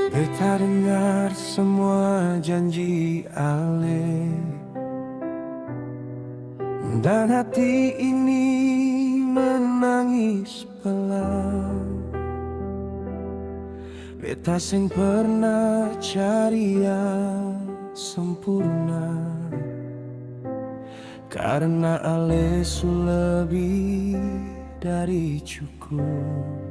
Beta dengar semua janji Ale, dan hati ini menangis pelan. Beta sing pernah cari yang sempurna, karena Ale su lebih dari cukup.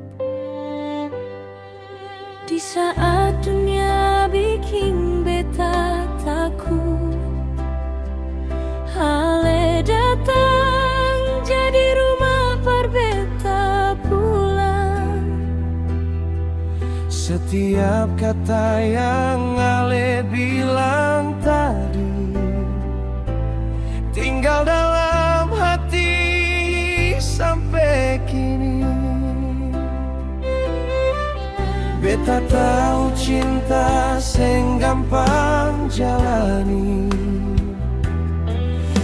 Di saat dunia bikin beta takut, Ale datang jadi rumah perbeta pulang. Setiap kata yang Ale bilang tadi tinggal dalam hati sampai kini. Beta tahu cinta sing gampang jalani,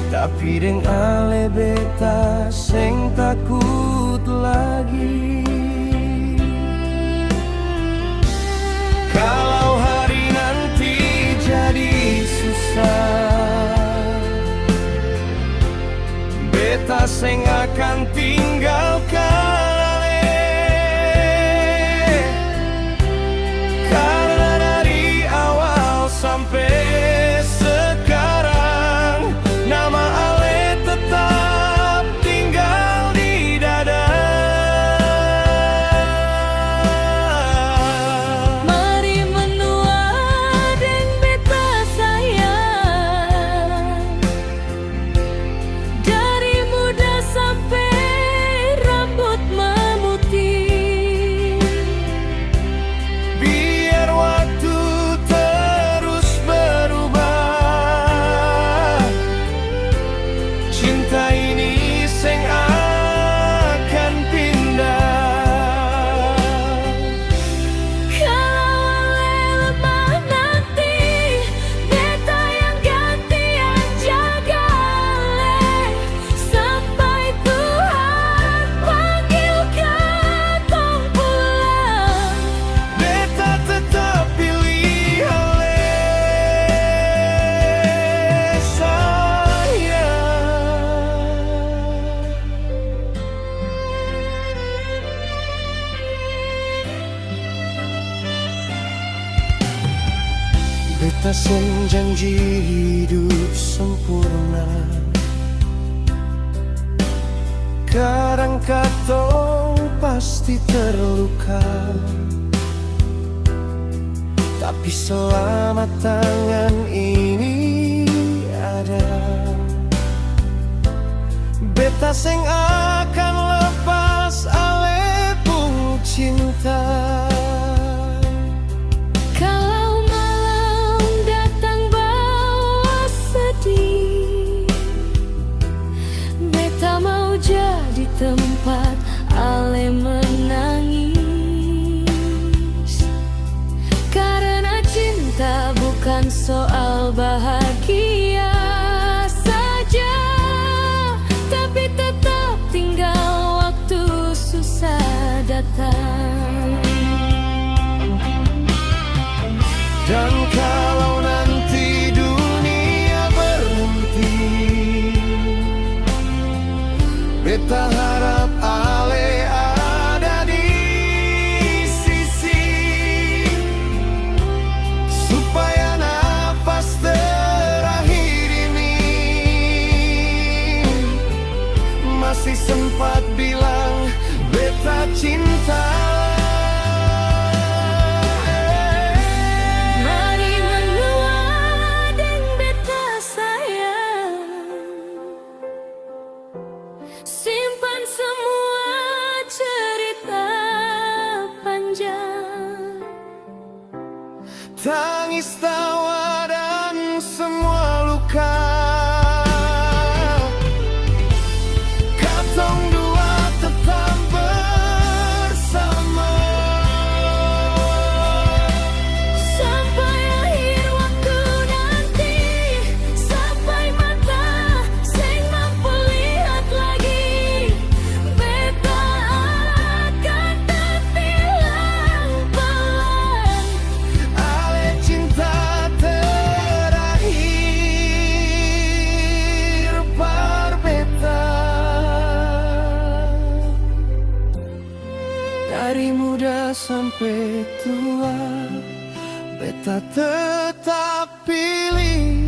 tapi deng Ale beta sing takut lagi. Kalau hari nanti jadi susah, beta sing akan tinggalkan sampai sekarang. Nama Ale tetap tinggal di dada. Mari menua deng beta sayang, dari muda sampai rambut memutih. Biar waktu cinta ini sing akan pindah. Kalau Ale lemah nanti, beta yang gantian jaga Ale, sampai Tuhan panggil katong pulang. Beta tetap pilih Ale, sayang. Beta sing janji hidup sempurna, kadang katong pasti terluka, tapi selama tangan ini ada, beta sing akan lepas Ale pun cinta. Kalau malam datang bawa sedih, beta mau jadi tempat Ale menangis. Karena cinta bukan soal bahagia saja, tapi tetap tinggal waktu susah datang. Dan kalau nanti dunia berhenti, beta harap Ale ada di sisi, supaya nafas terakhir ini masih sempat bilang beta cinta. Mari menua deng beta sayang, simpan semua cerita panjang. Tangis tawa dan semua luka, katong dua tetap bersama. Sampai akhir waktu nanti, sampai mata sing mampu lihat lagi, beta akan terbilang pelan. Dari muda sampai tua, beta tetap pilih